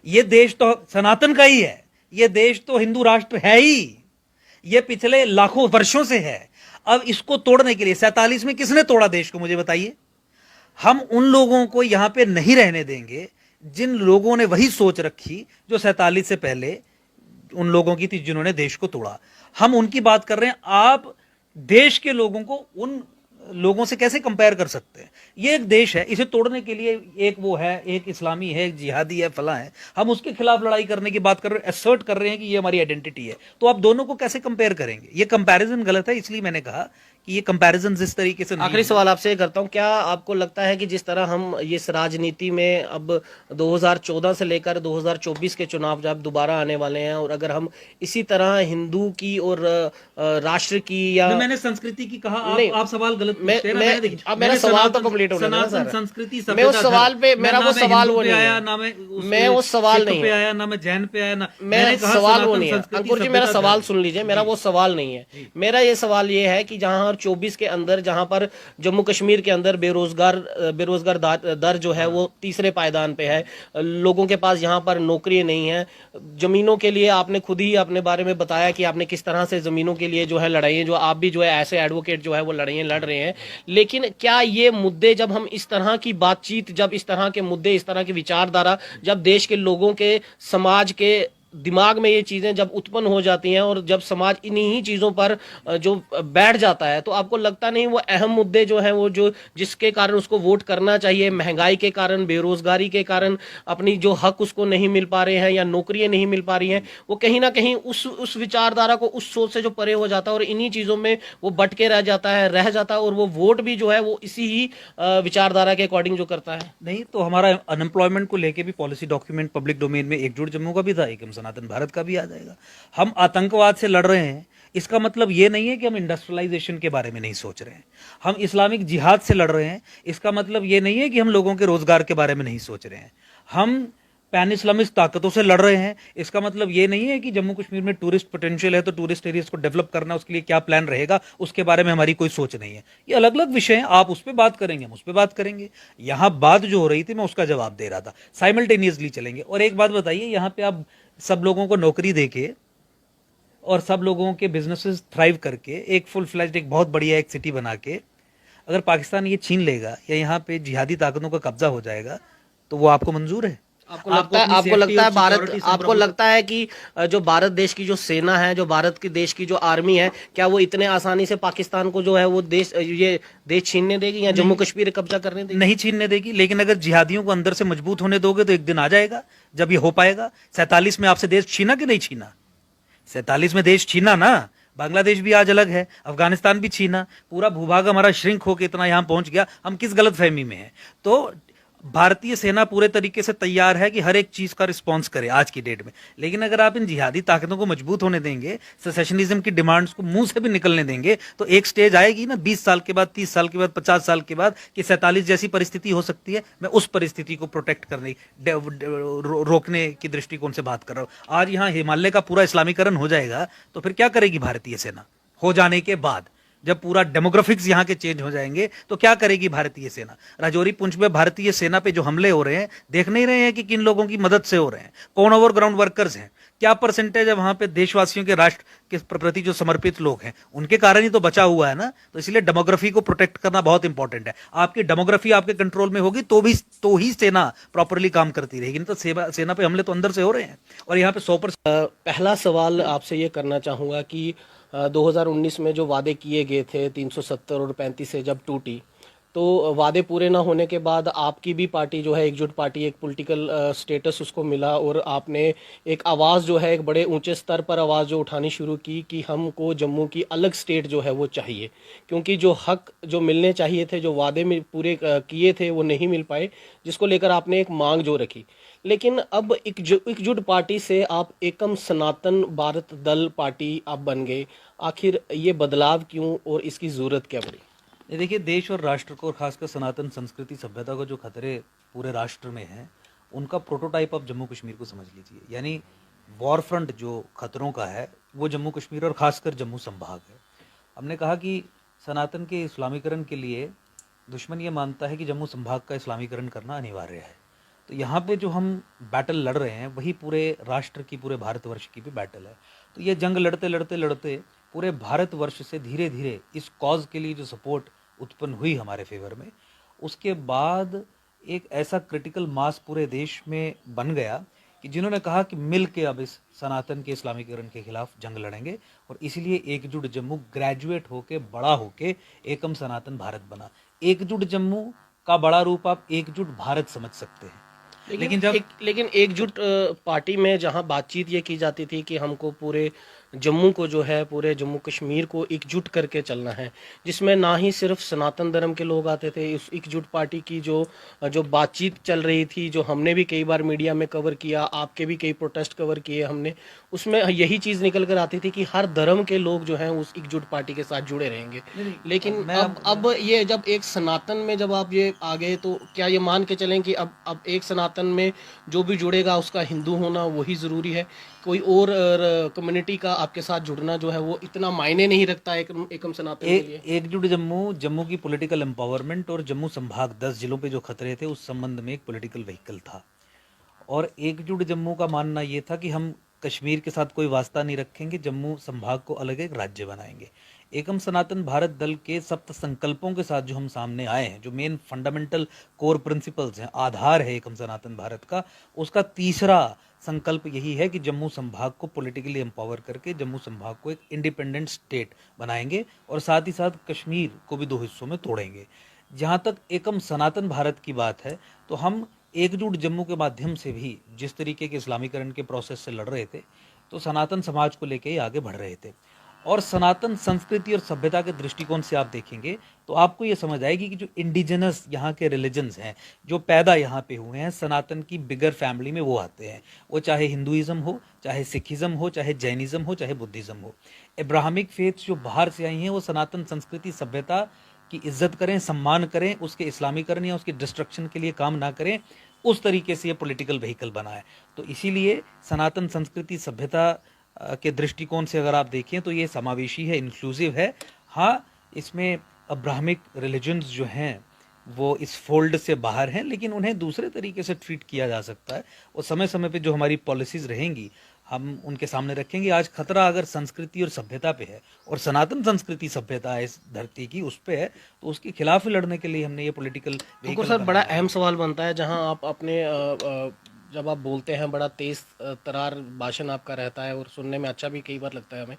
ये देश तो सनातन का ही है, ये देश तो हिंदू राष्ट्र है ही, ये पिछले लाखों वर्षों से है। अब इसको तोड़ने के लिए 47 में किसने तोड़ा देश को, मुझे बताइए। हम उन लोगों को यहां पे नहीं रहने देंगे जिन लोगों ने वही सोच रखी जो 47 से पहले उन लोगों की थी जिन्होंने देश को तोड़ा। हम उनकी बात कर रहे हैं। आप देश के लोगों को उन लोगों से कैसे कंपेयर कर सकते हैं? ये एक देश है, इसे तोड़ने के लिए एक वो है, एक इस्लामी है, एक जिहादी है, फला है। हम उसके खिलाफ लड़ाई करने की बात कर रहे हैं, असर्ट कर रहे हैं कि ये हमारी आइडेंटिटी है। तो आप दोनों को कैसे कंपेयर करेंगे? ये कंपैरिजन गलत है, इसलिए मैंने कहा कि ये कंपैरिजन इस तरीके से नहीं आखिरी है। सवाल आपसे ये करता हूं, क्या आपको लगता है कि जिस तरह हम इस राजनीति में अब 2014 से लेकर 2024 के चुनाव जब दोबारा आने वाले हैं, और अगर हम इसी तरह हिंदू की और राष्ट्र की या जो मैंने संस्कृति की कहा, नहीं, आप सवाल गलत पूछते हैं ना। मैंने देखिए, अब मेरा मैंने सवाल तो सनातन- कंप्लीट होने देना सनातन सर। संस्कृति, मैं सभ्यता, उस सवाल पे, धर्म। मेरा ना वो मैं सवाल हिंदू वो पे नहीं आया, है, ना मैं मैं वो सवाल सिख नहीं पे है, आया, ना मैं जैन पे आया, ना मैं मैंने कहा सवाल वो सनातन नहीं है। संस्कृति, अंकुर जी मेरा सभ्यता, सवाल धर्म। सुन लीजिए, मेरा वो सवाल नहीं है। मेरा ये सवाल ये है कि जहां 24 के अंदर, जहां पर जम्मू कश्मीर के अंदर बेरोजगार दर जो है वो तीसरे पायदान पे है, लोगों के पास यहाँ पर नौकरी नहीं है, जमीनों के लिए आपने खुद ही अपने बारे में बताया कि आपने किस तरह से जमीनों के लिए जो है लड़ाइयाँ, जो आप भी जो है ऐसे एडवोकेट जो है वो लड़ाइयाँ लड़ रहे हैं। लेकिन क्या ये मुद्दे, जब हम इस तरह की बातचीत, जब इस तरह के मुद्दे, इस तरह की विचारधारा, जब देश के लोगों के, समाज के दिमाग में ये चीजें जब उत्पन्न हो जाती हैं, और जब समाज इन्हीं ही चीजों पर जो बैठ जाता है, तो आपको लगता नहीं वो अहम मुद्दे जो हैं, वो जो जिसके कारण उसको वोट करना चाहिए, महंगाई के कारण, बेरोजगारी के कारण, अपनी जो हक उसको नहीं मिल पा रहे हैं या नौकरियां नहीं मिल पा रही हैं, वो कहीं ना कहीं उस विचारधारा को, उस सोच से जो परे हो जाता है, और इन्हीं चीजों में वो बट के रह जाता है, और वो वोट भी जो है वो इसी ही विचारधारा के अकॉर्डिंग जो करता है। नहीं तो हमारा अनएम्प्लॉयमेंट को लेके भी पॉलिसी डॉक्यूमेंट पब्लिक डोमेन में एकजुट जम्मू का भी था, एक सनातन भारत का भी आ जाएगा। हम आतंकवाद से लड़ रहे हैं, इसका मतलब ये नहीं है कि हम इंडस्ट्रियलाइजेशन के बारे में नहीं सोच रहे हैं। हम इस्लामिक जिहाद से लड़ रहे हैं, इसका मतलब ये नहीं है कि हम लोगों के रोजगार के बारे में नहीं सोच रहे हैं। हम पैन इस्लामिस्ट ताकतों से लड़ रहे हैं। इसका मतलब ये नहीं है कि जम्मू कश्मीर में टूरिस्ट पोटेंशियल है तो टूरिस्ट एरियाज को डेवलप करना, उसके लिए क्या प्लान रहेगा, उसके बारे में हमारी कोई सोच नहीं है। ये अलग अलग विषय हैं, आप उस पर बात करेंगे, हम उस पर बात करेंगे। यहाँ बात जो हो रही थी मैं उसका जवाब दे रहा था, साइमल्टेनियसली चलेंगे। और एक बात बताइए, यहाँ पे आप सब लोगों को नौकरी देके और सब लोगों के बिजनेसेस थ्राइव करके एक फुल फ्लैज्ड, एक बहुत बढ़िया एक सिटी बना के अगर पाकिस्तान ये छीन लेगा या यहाँ पे जिहादी ताकतों का कब्जा हो जाएगा तो वो आपको मंजूर है? आपको अपनी लगता है safety और भारत, security आपको संप्रभुता- लगता है कि जो भारत देश की जो सेना है, जो भारत की देश की जो आर्मी है, क्या वो इतने आसानी से पाकिस्तान को जो है वो ये देश छीनने देगी या जम्मू कश्मीर कब्जा करने देगी? नहीं छीनने देगी, लेकिन अगर जिहादियों को अंदर से मजबूत होने दोगे तो एक दिन आ जाएगा जब ये हो पाएगा। 47 में आपसे देश छीना कि नहीं छीना? 47 में देश छीना ना, बांग्लादेश भी आज अलग है, अफगानिस्तान भी छीना, पूरा भूभाग हमारा श्रिंक होकर इतना यहां पहुंच गया। हम किस गलत फहमी में हैं? तो भारतीय सेना पूरे तरीके से तैयार है कि हर एक चीज का रिस्पॉन्स करे आज की डेट में। लेकिन अगर आप इन जिहादी ताकतों को मजबूत होने देंगे, सेसेशनिज्म की डिमांड्स को मुंह से भी निकलने देंगे, तो एक स्टेज आएगी ना 20 साल के बाद, 30 साल के बाद, 50 साल के बाद कि 47 जैसी परिस्थिति हो सकती है। मैं उस परिस्थिति को प्रोटेक्ट करने, रोकने की दृष्टिकोण से बात कर रहा हूं। आज यहाँ हिमालय का पूरा इस्लामीकरण हो जाएगा तो फिर क्या करेगी भारतीय सेना? हो जाने के बाद जब पूरा डेमोग्राफिक्स यहाँ के चेंज हो जाएंगे तो क्या करेगी भारतीय सेना? राजौरी पुंछ में भारतीय सेना पे जो हमले हो रहे हैं, देख नहीं रहे हैं कि किन लोगों की मदद से हो रहे हैं? कौन ओवर ग्राउंड वर्कर्स हैं? क्या परसेंटेज है वहां पे देशवासियों के, राष्ट्र के प्रति जो समर्पित लोग हैं, उनके कारण ही तो बचा हुआ है ना। तो इसलिए डेमोग्राफी को प्रोटेक्ट करना बहुत इंपॉर्टेंट है। आपकी डेमोग्राफी आपके कंट्रोल में होगी तो ही सेना प्रॉपरली काम करती रहेगी, नहीं तो सेना पे हमले तो अंदर से हो रहे हैं। और यहाँ पे 100% पहला सवाल आपसे ये करना चाहूँगा कि 2019 में जो वादे किए गए थे 370 और 35 से जब टूटी, तो वादे पूरे ना होने के बाद आपकी भी पार्टी जो है, एकजुट पार्टी, एक पॉलिटिकल स्टेटस उसको मिला और आपने एक आवाज़ जो है, एक बड़े ऊंचे स्तर पर आवाज़ जो उठानी शुरू की कि हमको जम्मू की अलग स्टेट जो है वो चाहिए, क्योंकि जो हक जो मिलने चाहिए थे, जो वादे में पूरे किए थे, वो नहीं मिल पाए, जिसको लेकर आपने एक मांग जो रखी। लेकिन अब एकजुट पार्टी से आप एकम सनातन भारत दल पार्टी आप बन गए। आखिर ये बदलाव क्यों और इसकी ज़रूरत क्या पड़ी? ये देखिए, देश और राष्ट्र को और खासकर सनातन संस्कृति सभ्यता को जो खतरे पूरे राष्ट्र में हैं, उनका प्रोटोटाइप आप जम्मू कश्मीर को समझ लीजिए। यानी वॉर फ्रंट जो खतरों का है वो जम्मू कश्मीर और खासकर जम्मू संभाग है। हमने कहा कि सनातन के इस्लामीकरण के लिए दुश्मन ये मानता है कि जम्मू संभाग का इस्लामीकरण करना अनिवार्य है। तो यहाँ पे जो हम बैटल लड़ रहे हैं वही पूरे राष्ट्र की, पूरे भारतवर्ष की भी बैटल है। तो ये जंग लड़ते लड़ते लड़ते पूरे भारतवर्ष से धीरे धीरे इस कॉज के लिए जो सपोर्ट उत्पन्न हुई हमारे फेवर में, उसके बाद एक ऐसा क्रिटिकल मास पूरे देश में बन गया कि जिन्होंने कहा कि मिल के अब इस सनातन के इस्लामीकरण के खिलाफ जंग लड़ेंगे। और इसलिए एकजुट जम्मू ग्रेजुएट होके, बड़ा होके एकम सनातन भारत बना। एकजुट जम्मू का बड़ा रूप आप एकजुट भारत समझ सकते हैं। लेकिन एकजुट पार्टी में जहां बातचीत ये की जाती थी कि हमको पूरे जम्मू को जो है, पूरे जम्मू कश्मीर को एकजुट करके चलना है, जिसमें ना ही सिर्फ सनातन धर्म के लोग आते थे। इस एकजुट पार्टी की जो बातचीत चल रही थी, जो हमने भी कई बार मीडिया में कवर किया, आपके भी कई प्रोटेस्ट कवर किए हमने, उसमें यही चीज़ निकल कर आती थी कि हर धर्म के लोग जो हैं उस एकजुट पार्टी के साथ जुड़े रहेंगे। लेकिन अब ये जब एक सनातन में जब आप ये आ गए, तो क्या ये मान के चलें कि अब एक सनातन में जो भी जुड़ेगा उसका हिंदू होना वही ज़रूरी है? कोई और कम्युनिटी का आपके साथ जुड़ना जो है वो इतना मायने नहीं रखता एकम सनातन के लिए? एकजुट जम्मू की पॉलिटिकल एम्पावरमेंट और जम्मू संभाग 10 जिलों पे जो खतरे थे उस संबंध में एक पॉलिटिकल व्हीकल था। और एकजुट जम्मू का मानना ये था कि हम कश्मीर के साथ कोई वास्ता नहीं रखेंगे, जम्मू संभाग को अलग एक राज्य बनाएंगे। एकम सनातन भारत दल के सप्त संकल्पों के साथ जो हम सामने आए हैं, जो मेन फंडामेंटल कोर प्रिंसिपल्स हैं, आधार है एकम सनातन भारत का, उसका तीसरा संकल्प यही है कि जम्मू संभाग को पॉलिटिकली एम्पावर करके जम्मू संभाग को एक इंडिपेंडेंट स्टेट बनाएंगे और साथ ही साथ कश्मीर को भी 2 हिस्सों में तोड़ेंगे। जहाँ तक एकम सनातन भारत की बात है, तो हम एकजुट जम्मू के माध्यम से भी जिस तरीके के इस्लामीकरण के प्रोसेस से लड़ रहे थे, तो सनातन समाज को लेके ही आगे बढ़ रहे थे। और सनातन संस्कृति और सभ्यता के दृष्टिकोण से आप देखेंगे तो आपको ये समझ आएगी कि जो इंडिजिनस यहाँ के रिलीजन्स हैं, जो पैदा यहाँ पे हुए हैं सनातन की बिगर फैमिली में, वो आते हैं। वो चाहे हिंदुइज्म हो, चाहे सिखिज्म हो, चाहे जैनिज्म हो, चाहे बुद्धिज्म हो। अब्राहमिक फेथ्स जो बाहर से आई हैं वो सनातन संस्कृति सभ्यता की इज्जत करें, सम्मान करें, उसके इस्लामीकरण या उसके डिस्ट्रक्शन के लिए काम ना करें। उस तरीके से ये पॉलिटिकल व्हीकल बना है। तो इसीलिए सनातन संस्कृति सभ्यता के दृष्टिकोण से अगर आप देखें तो ये समावेशी है, इंक्लूसिव है। हाँ, इसमें अब्राहमिक रिलीजन्स जो हैं वो इस फोल्ड से बाहर हैं, लेकिन उन्हें दूसरे तरीके से ट्रीट किया जा सकता है और समय समय पे जो हमारी पॉलिसीज़ रहेंगी हम उनके सामने रखेंगे। आज खतरा अगर संस्कृति और सभ्यता पे है और सनातन संस्कृति सभ्यता है इस धरती की, उस पे है, तो उसके खिलाफ ही लड़ने के लिए हमने ये पॉलिटिकल हमको सर बड़ा अहम सवाल बनता है, जहां आप अपने जब आप बोलते हैं बड़ा तेज तरार भाषण आपका रहता है और सुनने में अच्छा भी कई बार लगता है हमें,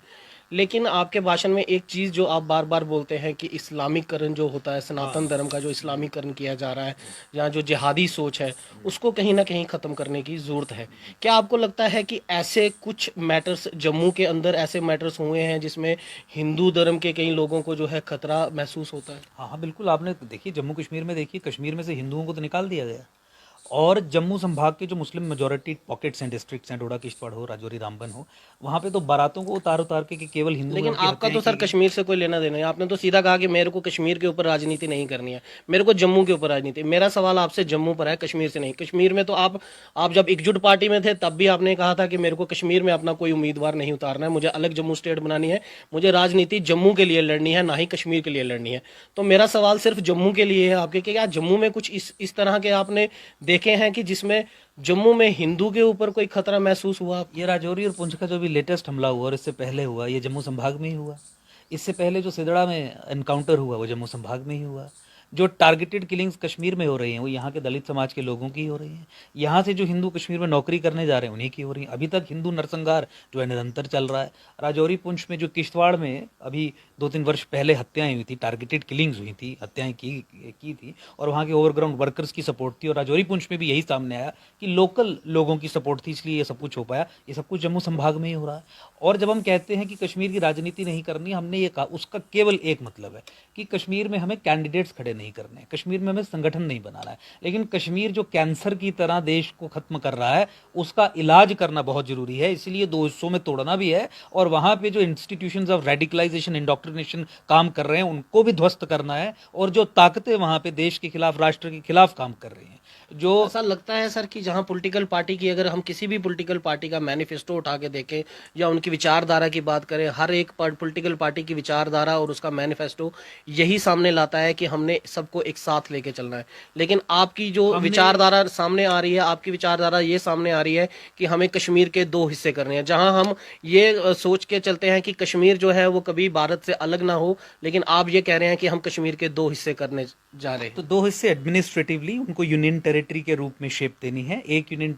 लेकिन आपके भाषण में एक चीज़ जो आप बार बार बोलते हैं कि इस्लामीकरण जो होता है, सनातन धर्म का जो इस्लामीकरण किया जा रहा है, जहाँ जो जिहादी सोच है उसको कहीं ना कहीं ख़त्म करने की ज़रूरत है। क्या आपको लगता है कि ऐसे कुछ मैटर्स जम्मू के अंदर ऐसे मैटर्स हुए हैं जिसमें हिंदू धर्म के कई लोगों को जो है खतरा महसूस होता है? हाँ हाँ बिल्कुल, आपने देखिए जम्मू कश्मीर में, देखिए कश्मीर में से हिंदुओं को तो निकाल दिया गया और जम्मू संभाग के जो मुस्लिम मेजॉरिटी पॉकेट्स हैं, डिस्ट्रिक्ट्स हैं, डोडा किश्तवाड़ हो, राजौरी, रामबन हो, वहाँ पे तो बारातों को उतार उतार के कि केवल हिंदू लेकिन लोगों की आपका हत्याएं तो सर की गई। कश्मीर से कोई लेना देना है। आपने तो सीधा कहा कि मेरे को कश्मीर के ऊपर राजनीति नहीं करनी है, मेरे को जम्मू के ऊपर राजनीति। मेरा सवाल आपसे जम्मू पर है, कश्मीर से नहीं। कश्मीर में तो आप जब एकजुट पार्टी में थे तब भी आपने कहा था कि मेरे को कश्मीर में अपना कोई उम्मीदवार नहीं उतारना है, मुझे अलग जम्मू स्टेट बनानी है, मुझे राजनीति जम्मू के लिए लड़नी है, ना ही कश्मीर के लिए लड़नी है। तो मेरा सवाल सिर्फ जम्मू के लिए है आपके कि क्या जम्मू में कुछ इस तरह के आपने देखे हैं कि जिसमें जम्मू में हिंदू के ऊपर कोई खतरा महसूस हुआ? ये राजौरी और पुंछ का जो भी लेटेस्ट हमला हुआ और इससे पहले हुआ, ये जम्मू संभाग में ही हुआ। इससे पहले जो सिदड़ा में एनकाउंटर हुआ वो जम्मू संभाग में ही हुआ। जो टारगेटेड किलिंग्स कश्मीर में हो रही हैं वो यहाँ के दलित समाज के लोगों की हो रही हैं। यहाँ से जो हिंदू कश्मीर में नौकरी करने जा रहे हैं उन्हीं की हो रही हैं। अभी तक हिंदू नरसंहार जो है निरंतर चल रहा है। राजौरी पुंछ में जो किश्तवाड़ में अभी 2-3 वर्ष पहले हत्याएं हुई थी, टारगेटेड किलिंग्स हुई थी, हत्याएं की थी और वहाँ के ओवरग्राउंड वर्कर्स की सपोर्ट थी। और राजौरी पुंछ में भी यही सामने आया कि लोकल लोगों की सपोर्ट थी, इसलिए ये सब कुछ हो पाया। ये सब कुछ जम्मू संभाग में ही हो रहा है। और जब हम कहते हैं कि कश्मीर की राजनीति नहीं करनी, हमने ये कहा उसका केवल एक मतलब है कि कश्मीर में हमें कैंडिडेट्स खड़े नहीं करने हैं, कश्मीर में हमें संगठन नहीं बनाना है। लेकिन कश्मीर जो कैंसर की तरह देश को खत्म कर रहा है उसका इलाज करना बहुत जरूरी है, इसलिए दो हिस्सों में तोड़ना भी है और वहां पे जो इंस्टीट्यूशंस ऑफ रेडिकलाइजेशन, इंडोक्ट्रिनेशन काम कर रहे हैं उनको भी ध्वस्त करना है। और जो ताकतें वहां पे देश के खिलाफ, राष्ट्र के खिलाफ काम कर रही हैं, जो ऐसा लगता है सर कि जहां पॉलिटिकल पार्टी की, अगर हम किसी भी पॉलिटिकल पार्टी का मैनिफेस्टो उठा के देखें या उनकी विचारधारा की बात करें, हर एक पॉलिटिकल पार्टी की विचारधारा और उसका मैनिफेस्टो यही सामने लाता है कि हमने सबको एक साथ लेके चलना है। लेकिन आपकी जो विचारधारा सामने आ रही है, आपकी विचारधारा ये सामने आ रही है कि हमें कश्मीर के दो हिस्से करने हैं, जहां हम ये सोच के चलते हैं कि कश्मीर जो है वो कभी भारत से अलग ना हो, लेकिन आप ये कह रहे हैं कि हम कश्मीर के दो हिस्से करने जा रहे हैं। तो दो हिस्से एडमिनिस्ट्रेटिवली उनको यूनियन टेरिटरी के रूप में शेप देनी है। एक यूनियन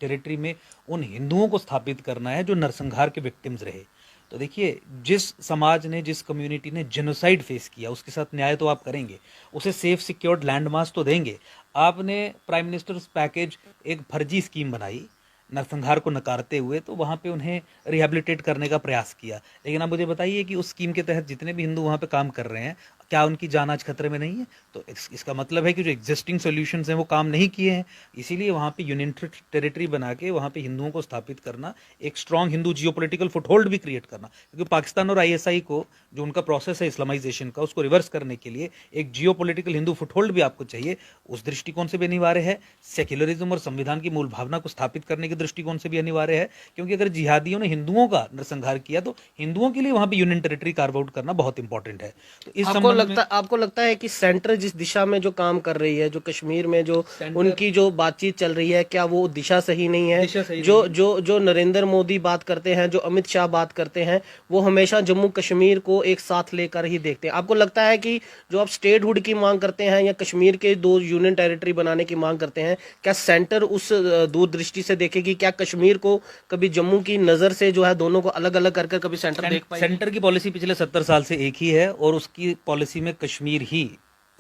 टेरिटरी में उन हिंदुओं को स्थापित करना है जो नरसंहार के विक्टिम्स रहे। तो देखिए, जिस समाज ने, जिस कम्युनिटी ने जेनोसाइड फेस किया उसके साथ न्याय तो आप करेंगे, उसे सेफ सिक्योर्ड लैंड मास तो देंगे। आपने प्राइम मिनिस्टर्स पैकेज एक फर्जी स्कीम बनाई नरसंहार को नकारते हुए, तो वहाँ पे उन्हें रिहेबिलिटेट करने का प्रयास किया। लेकिन आप मुझे बताइए कि उस स्कीम के तहत जितने भी हिंदू वहाँ पे काम कर रहे हैं, क्या उनकी जान आज खतरे में नहीं है? तो इसका मतलब है कि जो एग्जिस्टिंग सॉल्यूशंस हैं वो काम नहीं किए हैं। इसीलिए वहाँ पे यूनियन टेरिटरी बना के वहाँ पे हिंदुओं को स्थापित करना, एक स्ट्रॉन्ग हिंदू जियोपॉलिटिकल फुटहोल्ड भी क्रिएट करना, क्योंकि पाकिस्तान और आईएसआई को जो उनका प्रोसेस है इस्लामाइजेशन का, उसको रिवर्स करने के लिए एक जियोपॉलिटिकल हिंदू फुटहोल्ड भी आपको चाहिए। उस दृष्टिकोण से भी अनिवार्य है। सेक्युलरिज्म और संविधान की मूल भावना को स्थापित करने के दृष्टिकोण से भी अनिवार्य है, क्योंकि अगर जिहादियों ने हिंदुओं का नरसंहार किया तो हिंदुओं के लिए वहाँ पे यूनियन टेरिटरी कार्व आउट करना बहुत इंपॉर्टेंट है। तो इस आपको लगता है कि सेंटर जिस दिशा में जो काम कर रही है, जो कश्मीर में जो उनकी जो बातचीत चल रही है, क्या वो दिशा सही नहीं है? जो नरेंद्र मोदी बात करते हैं, जो अमित शाह बात करते हैं, वो हमेशा जम्मू कश्मीर को एक साथ लेकर ही देखते हैं। आपको लगता है कि जो आप स्टेटहुड की मांग करते हैं या कश्मीर के दो यूनियन टेरिटरी बनाने की मांग करते हैं, क्या सेंटर उस दूरदृष्टि से देखेगी? क्या कश्मीर को कभी जम्मू की नजर से जो है दोनों को अलग अलग करके कभी सेंटर देख पाएगा? सेंटर की पॉलिसी पिछले 70 साल से एक ही है और उसकी पॉलिसी में कश्मीर ही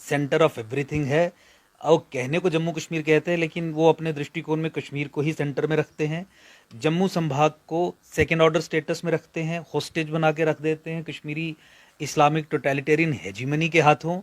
सेंटर ऑफ एवरीथिंग है। और कहने को जम्मू कश्मीर कहते हैं, लेकिन वो अपने दृष्टिकोण में कश्मीर को ही सेंटर में रखते हैं। जम्मू संभाग को सेकेंड ऑर्डर स्टेटस में रखते हैं, होस्टेज बना के रख देते हैं कश्मीरी इस्लामिक टोटलिटेरियन हेजीमनी के हाथों।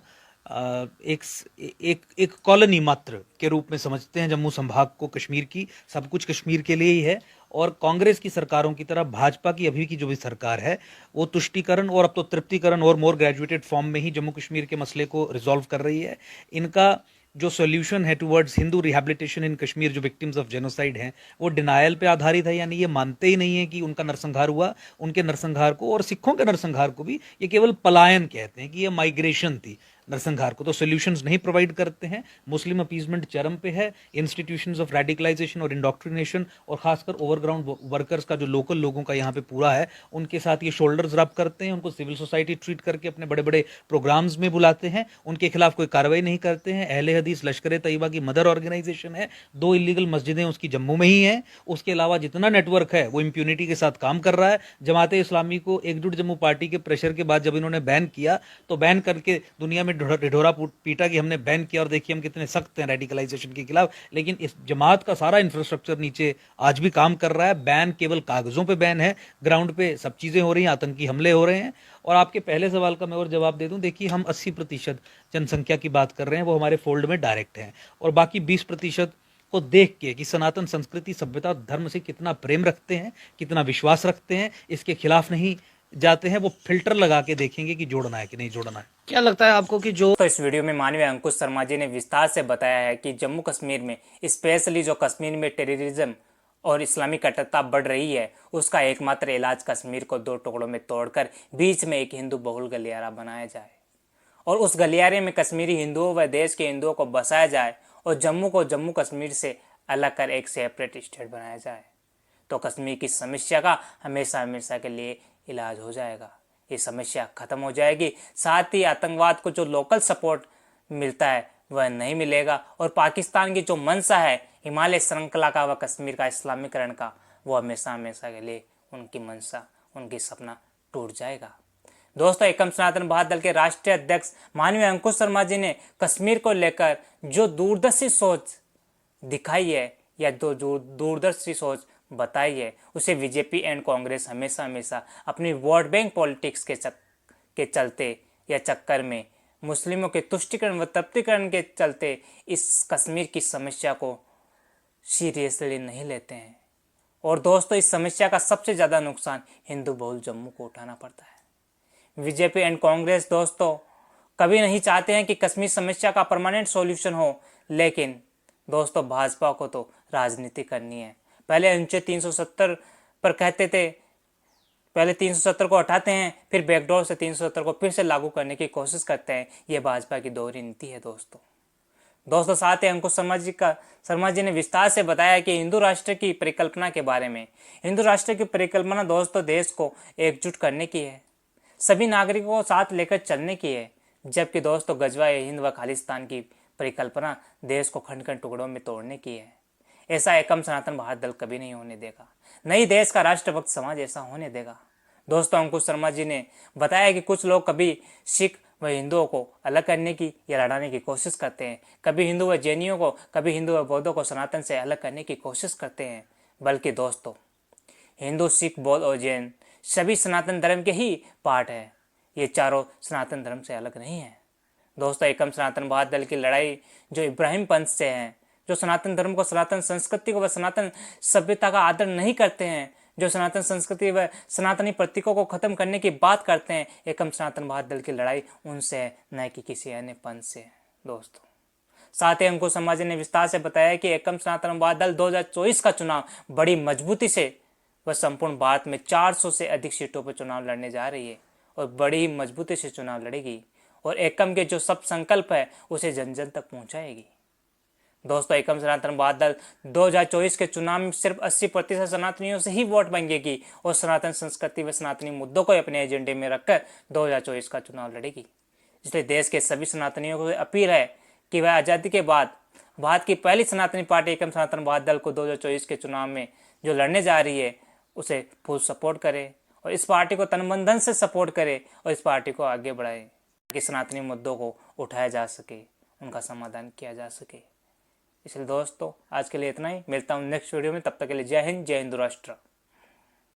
एक कॉलोनी मात्र के रूप में समझते हैं जम्मू संभाग को कश्मीर की। सब कुछ कश्मीर के लिए ही है। और कांग्रेस की सरकारों की तरह भाजपा की अभी की जो भी सरकार है वो तुष्टीकरण और अब तो तृप्तिकरण और मोर ग्रेजुएटेड फॉर्म में ही जम्मू कश्मीर के मसले को रिजॉल्व कर रही है। इनका जो सॉल्यूशन है टुवर्ड्स हिंदू रिहैबिलिटेशन इन कश्मीर, जो विक्टिम्स ऑफ जेनोसाइड हैं, वो डिनायल पे आधारित है, यानी ये मानते ही नहीं है कि उनका नरसंहार हुआ। उनके नरसंहार को और सिखों के नरसंहार को भी ये केवल पलायन कहते हैं कि ये माइग्रेशन थी नरसंहार को, तो सॉल्यूशंस नहीं प्रोवाइड करते हैं। मुस्लिम अपीजमेंट चरम पे है। इंस्टीट्यूशंस ऑफ रेडिकलाइजेशन और इंडोक्ट्रिनेशन और खासकर ओवरग्राउंड वर्कर्स का, जो लोकल लोगों का यहाँ पे पूरा है, उनके साथ ये शोल्डर्स रब करते हैं, उनको सिविल सोसाइटी ट्रीट करके अपने बड़े बड़े प्रोग्राम्स में बुलाते हैं, उनके खिलाफ कोई कार्रवाई नहीं करते हैं। अहले हदीस लश्कर तैयबा की मदर ऑर्गेनाइजेशन है, 2 इलीगल मस्जिदें उसकी जम्मू में ही हैं। उसके अलावा जितना नेटवर्क है वो इम्प्यूनिटी के साथ काम कर रहा है। जमात इस्लामी को एकजुट जम्मू पार्टी के प्रेशर के बाद जब इन्होंने बैन किया, तो बैन करके दुनिया में ढिढोरा पीटा कि हमने बैन किया और देखिए हम कितने सख्त हैं रेडिकलाइजेशन के खिलाफ। लेकिन इस जमात का सारा इंफ्रास्ट्रक्चर नीचे आज भी काम कर रहा है। बैन केवल कागजों पे बैन है, ग्राउंड पे सब चीजें हो रही हैं, आतंकी हमले हो रहे हैं। और आपके पहले सवाल का मैं और जवाब दे दूं, देखिए हम 80% जनसंख्या की बात कर रहे हैं, वो हमारे फोल्ड में डायरेक्ट है, और बाकी 20% को देख के कि सनातन संस्कृति, सभ्यता, धर्म से कितना प्रेम रखते हैं, कितना विश्वास रखते हैं, इसके खिलाफ नहीं जाते हैं, वो फिल्टर लगा के देखेंगे कि जोड़ना है कि नहीं जोड़ना है। क्या लगता है आपको कि जो तो इस वीडियो में माननीय अंकुश शर्मा जी ने विस्तार से बताया है कि जम्मू कश्मीर में, स्पेशली जो कश्मीर में टेररिज्म और इस्लामी कट्टरता बढ़ रही है, उसका एकमात्र इलाज कश्मीर को 2 टुकड़ों में तोड़कर बीच में एक हिंदू बहुल गलियारा बनाया जाए और उस गलियारे में कश्मीरी हिंदुओं व देश के हिंदुओं को बसाया जाए और जम्मू को जम्मू कश्मीर से अलग कर एक सेपरेट स्टेट बनाया जाए, तो कश्मीर की समस्या का हमेशा हमेशा के लिए इलाज हो जाएगा। ये समस्या खत्म हो जाएगी। साथ ही आतंकवाद को जो लोकल सपोर्ट मिलता है वह नहीं मिलेगा और पाकिस्तान की जो मंशा है हिमालय श्रृंखला का व कश्मीर का इस्लामीकरण का, वो हमेशा हमेशा के लिए उनकी मंशा, उनकी सपना टूट जाएगा। दोस्तों, एकम सनातन भारत दल के राष्ट्रीय अध्यक्ष माननीय अंकुश शर्मा जी ने कश्मीर को लेकर जो दूरदर्शी सोच दिखाई है या जो दूरदर्शी सोच बताई है, उसे बीजेपी एंड कांग्रेस हमेशा हमेशा अपनी वोट बैंक पॉलिटिक्स के चलते या चक्कर में, मुस्लिमों के तुष्टिकरण व तृप्तिकरण के चलते इस कश्मीर की समस्या को सीरियसली नहीं लेते हैं। और दोस्तों, इस समस्या का सबसे ज़्यादा नुकसान हिंदू बहुल जम्मू को उठाना पड़ता है। बीजेपी एंड कांग्रेस दोस्तों कभी नहीं चाहते हैं कि कश्मीर समस्या का परमानेंट सॉल्यूशन हो, लेकिन दोस्तों भाजपा को तो राजनीति करनी है। पहले अनुच्छेद 370 पर कहते थे, पहले 370 को हटाते हैं, फिर बैकडोर से 370 को फिर से लागू करने की कोशिश करते हैं। ये भाजपा की दोहरी नीति है दोस्तों। साथ ही अंकुश शर्मा जी ने विस्तार से बताया कि हिंदू राष्ट्र की परिकल्पना के बारे में। हिंदू राष्ट्र की परिकल्पना दोस्तों देश को एकजुट करने की है, सभी नागरिकों को साथ लेकर चलने की है, जबकि दोस्तों गजवा-ए हिंद व खालिस्तान की परिकल्पना देश को खंड खंड टुकड़ों में तोड़ने की है। ऐसा एकम सनातन भारत दल कभी नहीं होने देगा, नहीं देश का राष्ट्रभक्त समाज ऐसा होने देगा। दोस्तों, अंकुश शर्मा जी ने बताया कि कुछ लोग कभी सिख व हिंदुओं को अलग करने की या लड़ाने की कोशिश करते हैं, कभी हिंदू व जैनियों को, कभी हिंदू व बौद्धों को सनातन से अलग करने की कोशिश करते हैं। बल्कि दोस्तों, हिंदू, सिख, बौद्ध और जैन सभी सनातन धर्म के ही पार्ट है, ये चारों सनातन धर्म से अलग नहीं है। दोस्तों, एकम सनातन भारत दल की लड़ाई जो इब्राहिम पंथ से है, जो सनातन धर्म को, सनातन संस्कृति को व सनातन सभ्यता का आदर नहीं करते हैं, जो सनातन संस्कृति व सनातनी प्रतीकों को खत्म करने की बात करते हैं, एकम सनातन भारत दल की लड़ाई उनसे है, न कि किसी अन्य पंथ से दोस्तों। साथ ही अंकुश शर्मा जी ने विस्तार से बताया कि एकम सनातन भारत दल 2024 का चुनाव बड़ी मजबूती से व संपूर्ण भारत में 400 से अधिक सीटों पर चुनाव लड़ने जा रही है और बड़ी ही मजबूती से चुनाव लड़ेगी और एकम के जो सब संकल्प है उसे जन जन तक पहुंचाएगी। दोस्तों, एकम सनातन भारत दल 2024 के चुनाव में सिर्फ 80% सनातनियों से ही वोट मांगेगी और सनातन संस्कृति व सनातनी मुद्दों को अपने एजेंडे में रखकर 2024 का चुनाव लड़ेगी। इसलिए देश के सभी सनातनियों को अपील है कि वह आज़ादी के बाद भारत की पहली सनातनी पार्टी एकम सनातन भारत दल को 2024 के चुनाव में जो लड़ने जा रही है उसे फुल सपोर्ट करे और इस पार्टी को तन मन धन से सपोर्ट करे और इस पार्टी को आगे बढ़ाए ताकि सनातनी मुद्दों को उठाया जा सके, उनका समाधान किया जा सके। इसलिए दोस्तों, आज के लिए इतना ही। मिलता हूँ नेक्स्ट वीडियो में, तब तक के लिए जय हिंद, जय हिंदू राष्ट्र।